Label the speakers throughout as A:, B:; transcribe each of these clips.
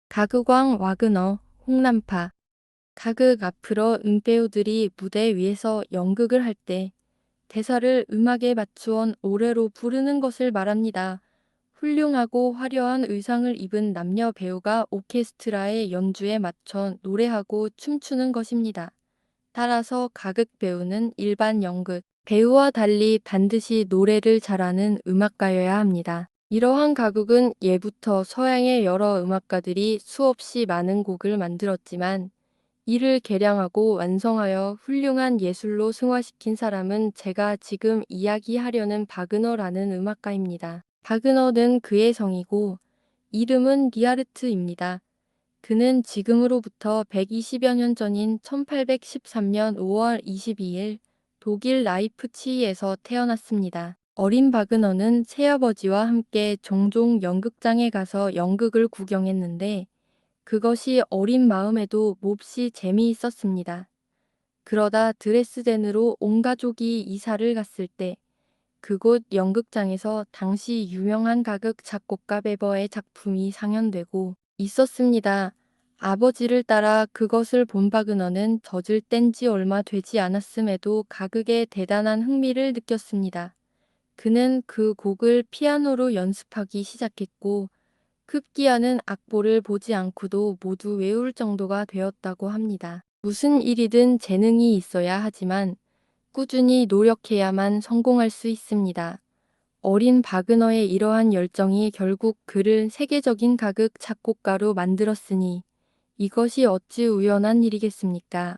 A: 가극왕 와그너, 홍남파. 가극 앞으로 음배우들이 무대 위에서 연극을 할 때 대사를 음악에 맞추어 노래로 부르는 것을 말합니다. 훌륭하고 화려한 의상을 입은 남녀 배우가 오케스트라의 연주에 맞춰 노래하고 춤추는 것입니다. 따라서 가극 배우는 일반 연극 배우와 달리 반드시 노래를 잘하는 음악가여야 합니다. 이러한 가극은 예부터 서양의 여러 음악가들이 수없이 많은 곡을 만들었지만 이를 개량하고 완성하여 훌륭한 예술로 승화시킨 사람은 제가 지금 이야기하려는 바그너라는 음악가입니다. 바그너는 그의 성이고 이름은 리하르트입니다. 그는 지금으로부터 120여 년 전인 1813년 5월 22일 독일 라이프치히에서 태어났습니다. 어린 바그너는 새아버지와 함께 종종 연극장에 가서 연극을 구경했는데 그것이 어린 마음에도 몹시 재미있었습니다. 그러다 드레스덴으로 온 가족이 이사를 갔을 때 그곳 연극장에서 당시 유명한 가극 작곡가 베버의 작품이 상연되고 있었습니다. 아버지를 따라 그것을 본 바그너는 젖을 뗀 지 얼마 되지 않았음에도 가극에 대단한 흥미를 느꼈습니다. 그는 그 곡을 피아노로 연습하기 시작했고 급기야는 악보를 보지 않고도 모두 외울 정도가 되었다고 합니다. 무슨 일이든 재능이 있어야 하지만 꾸준히 노력해야만 성공할 수 있습니다. 어린 바그너의 이러한 열정이 결국 그를 세계적인 가극 작곡가로 만들었으니 이것이 어찌 우연한 일이겠습니까?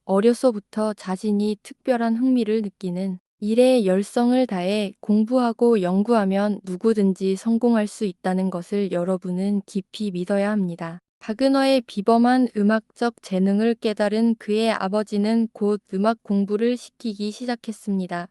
A: 어려서부터 자신이 특별한 흥미를 느끼는 일에 열성을 다해 공부하고 연구하면 누구든지 성공할 수 있다는 것을 여러분은 깊이 믿어야 합니다. 바그너의 비범한 음악적 재능을 깨달은 그의 아버지는 곧 음악 공부를 시키기 시작했습니다.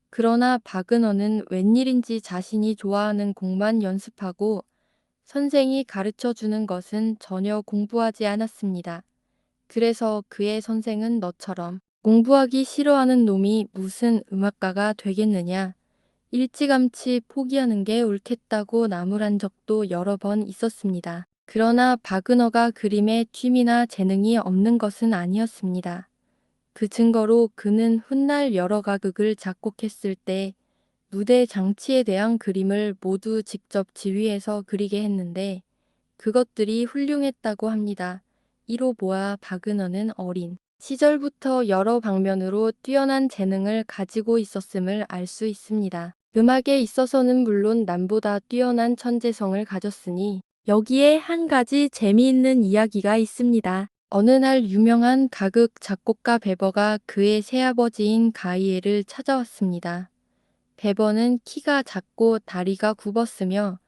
A: 그러나 바그너는 웬일인지 자신이 좋아하는 곡만 연습하고 선생이 가르쳐 주는 것은 전혀 공부하지 않았습니다. 그래서 그의 선생은 너처럼 공부하기 싫어하는 놈이 무슨 음악가가 되겠느냐. 일찌감치 포기하는 게 옳겠다고 나무란 적도 여러 번 있었습니다. 그러나 바그너가 그림에 취미나 재능이 없는 것은 아니었습니다. 그 증거로 그는 훗날 여러 가극을 작곡했을 때 무대 장치에 대한 그림을 모두 직접 지휘해서 그리게 했는데 그것들이 훌륭했다고 합니다. 이로 보아 바그너는 어린 시절부터 여러 방면으로 뛰어난 재능을 가지고 있었음을 알 수 있습니다. 음악에 있어서는 물론 남보다 뛰어난 천재성을 가졌으니 여기에 한 가지 재미있는 이야기가 있습니다. 어느 날 유명한 가극 작곡가 베버가 그의 새아버지인 가이엘을 찾아왔습니다. 베버는 키가 작고 다리가 굽었으며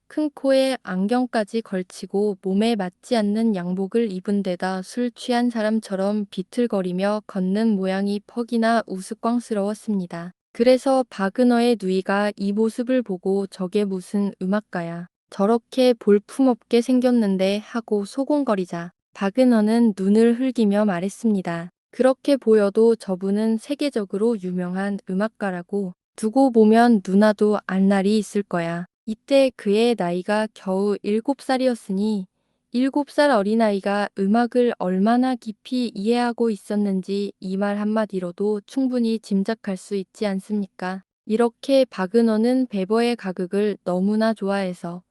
A: 큰 코에 안경까지 걸치고 몸에 맞지 않는 양복을 입은 데다 술 취한 사람처럼 비틀거리며 걷는 모양이 퍽이나 우스꽝스러웠습니다. 그래서 바그너의 누이가 이 모습을 보고 저게 무슨 음악가야. 저렇게 볼품없게 생겼는데 하고 소곤거리자 바그너는 눈을 흘기며 말했습니다. 그렇게 보여도 저분은 세계적으로 유명한 음악가라고 두고 보면 누나도 알 날이 있을 거야. 이때 그의 나이가 겨우 7살이었으니 7살 어린아이가 음악을 얼마나 깊이 이해하고 있었는지 이 말 한마디로도 충분히 짐작할 수 있지 않습니까? 이렇게 바그너는 베버의 가극을 너무나 좋아해서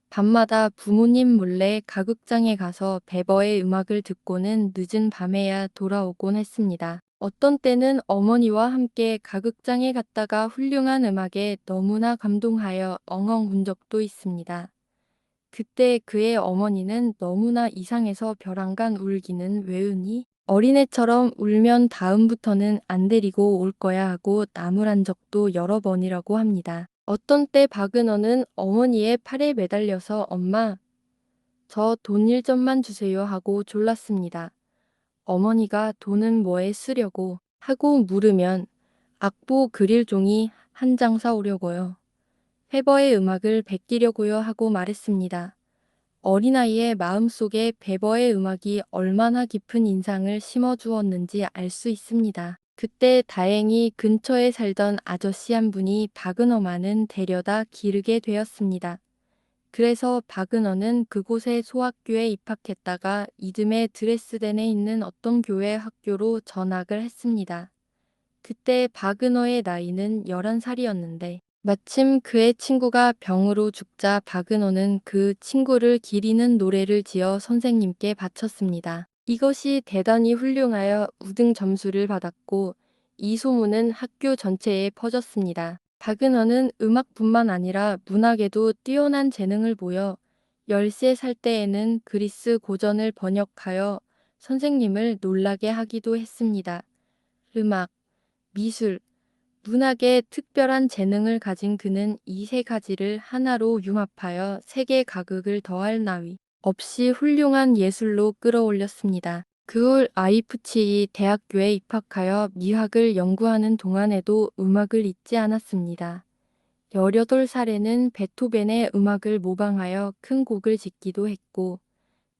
A: 밤마다 부모님 몰래 가극장에 가서 베버의 음악을 듣고는 늦은 밤에야 돌아오곤 했습니다. 어떤 때는 어머니와 함께 가극장에 갔다가 훌륭한 음악에 너무나 감동하여 엉엉 운 적도 있습니다. 그때 그의 어머니는 너무나 이상해서 벼랑간 울기는 왜 우니? 어린애처럼 울면 다음부터는 안 데리고 올 거야 하고 나무란 적도 여러 번이라고 합니다. 어떤 때 바그너는 어머니의 팔에 매달려서 엄마, 저 돈 1점만 주세요 하고 졸랐습니다. 어머니가 돈은 뭐에 쓰려고 하고 물으면 악보 그릴 종이 한 장 사오려고요. 페버의 음악을 베끼려고요 하고 말했습니다. 어린아이의 마음속에 베버의 음악이 얼마나 깊은 인상을 심어주었는지 알 수 있습니다. 그때 다행히 근처에 살던 아저씨 한 분이 바그너만은 데려다 기르게 되었습니다. 그래서 박은어는 그곳의 소학교에 입학했다가 이듬해 드레스덴에 있는 어떤 교회 학교로 전학을 했습니다. 그때 박은어의 나이는 11살이었는데 마침 그의 친구가 병으로 죽자 박은어는 그 친구를 기리는 노래를 지어 선생님께 바쳤습니다. 이것이 대단히 훌륭하여 우등 점수를 받았고 이 소문은 학교 전체에 퍼졌습니다. 박은어는 음악뿐만 아니라 문학에도 뛰어난 재능을 보여 13살 때에는 그리스 고전을 번역하여 선생님을 놀라게 하기도 했습니다. 음악, 미술, 문학에 특별한 재능을 가진 그는 이 세 가지를 하나로 융합하여 세계 가극을 더할 나위 없이 훌륭한 예술로 끌어올렸습니다. 그 후 아이프치히 대학교에 입학하여 미학을 연구하는 동안에도 음악을 잊지 않았습니다. 18살에는 베토벤의 음악을 모방하여 큰 곡을 짓기도 했고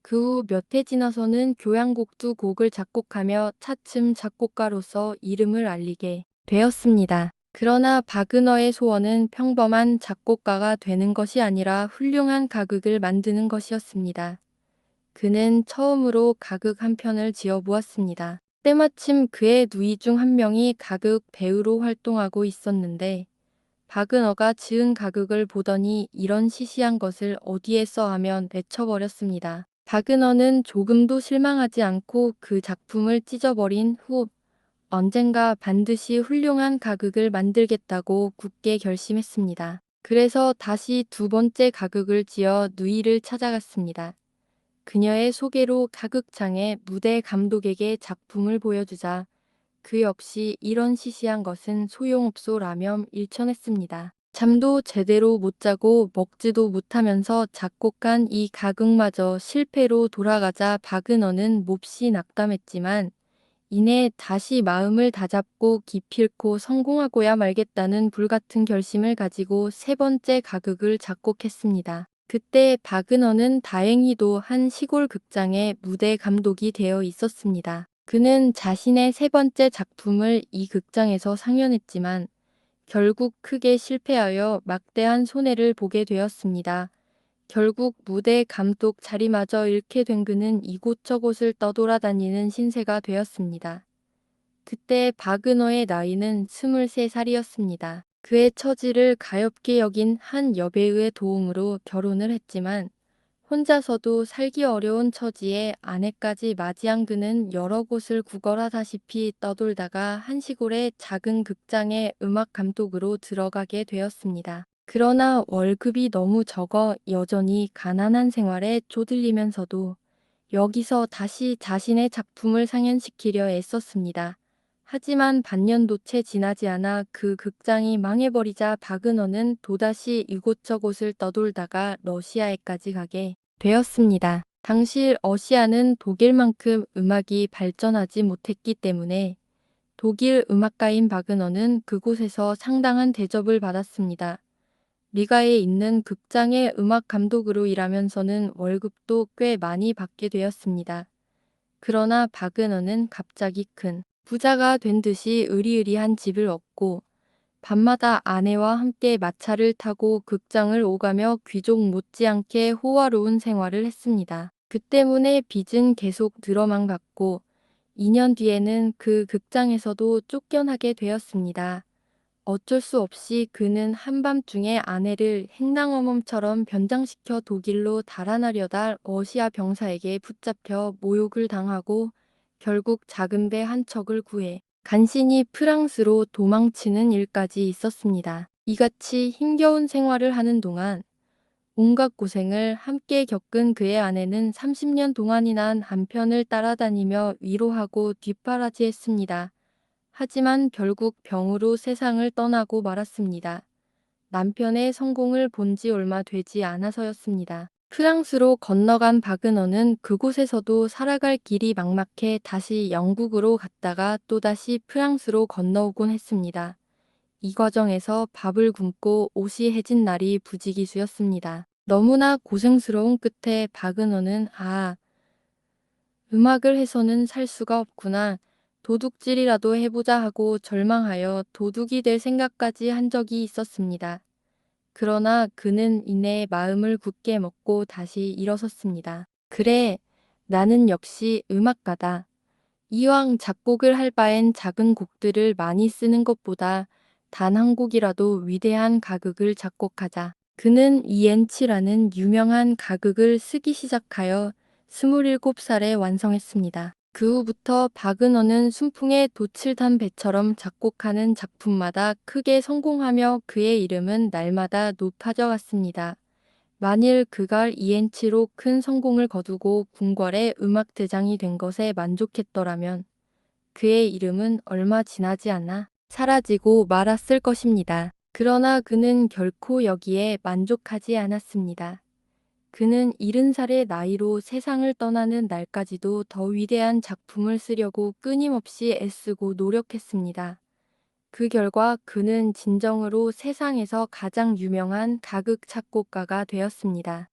A: 그 후 몇 해 지나서는 교향곡 2곡을 작곡하며 차츰 작곡가로서 이름을 알리게 되었습니다. 그러나 박은어의 소원은 평범한 작곡가가 되는 것이 아니라 훌륭한 가극을 만드는 것이었습니다. 그는 처음으로 가극 한 편을 지어보았습니다. 때마침 그의 누이 중 한 명이 가극 배우로 활동하고 있었는데 박은어가 지은 가극을 보더니 이런 시시한 것을 어디에 써하면 내쳐버렸습니다. 박은어는 조금도 실망하지 않고 그 작품을 찢어버린 후 언젠가 반드시 훌륭한 가극을 만들겠다고 굳게 결심했습니다. 그래서 다시 두 번째 가극을 지어 누이를 찾아갔습니다. 그녀의 소개로 가극장의 무대 감독에게 작품을 보여주자 그 역시 이런 시시한 것은 소용없소라며 일천했습니다. 잠도 제대로 못 자고 먹지도 못하면서 작곡한 이 가극마저 실패로 돌아가자 박은어는 몹시 낙담했지만 이내 다시 마음을 다잡고 기필코 성공하고야 말겠다는 불같은 결심을 가지고 세 번째 가극을 작곡했습니다. 그때 박은어는 다행히도 한 시골 극장의 무대 감독이 되어 있었습니다. 그는 자신의 세 번째 작품을 이 극장에서 상연했지만 결국 크게 실패하여 막대한 손해를 보게 되었습니다. 결국 무대 감독 자리마저 잃게 된 그는 이곳저곳을 떠돌아다니는 신세가 되었습니다. 그때 박은어의 나이는 23살이었습니다. 그의 처지를 가엾게 여긴 한 여배우의 도움으로 결혼을 했지만 혼자서도 살기 어려운 처지에 아내까지 맞이한 그는 여러 곳을 구걸하다시피 떠돌다가 한 시골의 작은 극장의 음악 감독으로 들어가게 되었습니다. 그러나 월급이 너무 적어 여전히 가난한 생활에 쪼들리면서도 여기서 다시 자신의 작품을 상연시키려 애썼습니다. 하지만 반년도 채 지나지 않아 그 극장이 망해버리자 박은어는 또다시 이곳저곳을 떠돌다가 러시아에까지 가게 되었습니다. 당시 러시아는 독일만큼 음악이 발전하지 못했기 때문에 독일 음악가인 박은어는 그곳에서 상당한 대접을 받았습니다. 리가에 있는 극장의 음악 감독으로 일하면서는 월급도 꽤 많이 받게 되었습니다. 그러나 박은어는 갑자기 큰 부자가 된 듯이 으리으리한 집을 얻고 밤마다 아내와 함께 마차를 타고 극장을 오가며 귀족 못지않게 호화로운 생활을 했습니다. 그 때문에 빚은 계속 늘어만 갔고 2년 뒤에는 그 극장에서도 쫓겨나게 되었습니다. 어쩔 수 없이 그는 한밤중에 아내를 행랑어멈처럼 변장시켜 독일로 달아나려다 러시아 병사에게 붙잡혀 모욕을 당하고 결국 작은 배 한 척을 구해 간신히 프랑스로 도망치는 일까지 있었습니다. 이같이 힘겨운 생활을 하는 동안 온갖 고생을 함께 겪은 그의 아내는 30년 동안이나 남편을 따라다니며 위로하고 뒷바라지했습니다. 하지만 결국 병으로 세상을 떠나고 말았습니다. 남편의 성공을 본 지 얼마 되지 않아서였습니다. 프랑스로 건너간 박은어는 그곳에서도 살아갈 길이 막막해 다시 영국으로 갔다가 또다시 프랑스로 건너오곤 했습니다. 이 과정에서 밥을 굶고 옷이 해진 날이 부지기수였습니다. 너무나 고생스러운 끝에 박은어는 음악을 해서는 살 수가 없구나. 도둑질이라도 해보자 하고 절망하여 도둑이 될 생각까지 한 적이 있었습니다. 그러나 그는 이내 마음을 굳게 먹고 다시 일어섰습니다. 그래, 나는 역시 음악가다. 이왕 작곡을 할 바엔 작은 곡들을 많이 쓰는 것보다 단 한 곡이라도 위대한 가극을 작곡하자. 그는 이엔치라는 유명한 가극을 쓰기 시작하여 27살에 완성했습니다. 그 후부터 바그너는 순풍에 돛을 단 배처럼 작곡하는 작품마다 크게 성공하며 그의 이름은 날마다 높아져 갔습니다. 만일 그가 이엔치로 큰 성공을 거두고 궁궐의 음악대장이 된 것에 만족했더라면 그의 이름은 얼마 지나지 않아 사라지고 말았을 것입니다. 그러나 그는 결코 여기에 만족하지 않았습니다. 그는 70살의 나이로 세상을 떠나는 날까지도 더 위대한 작품을 쓰려고 끊임없이 애쓰고 노력했습니다. 그 결과 그는 진정으로 세상에서 가장 유명한 가극 작곡가가 되었습니다.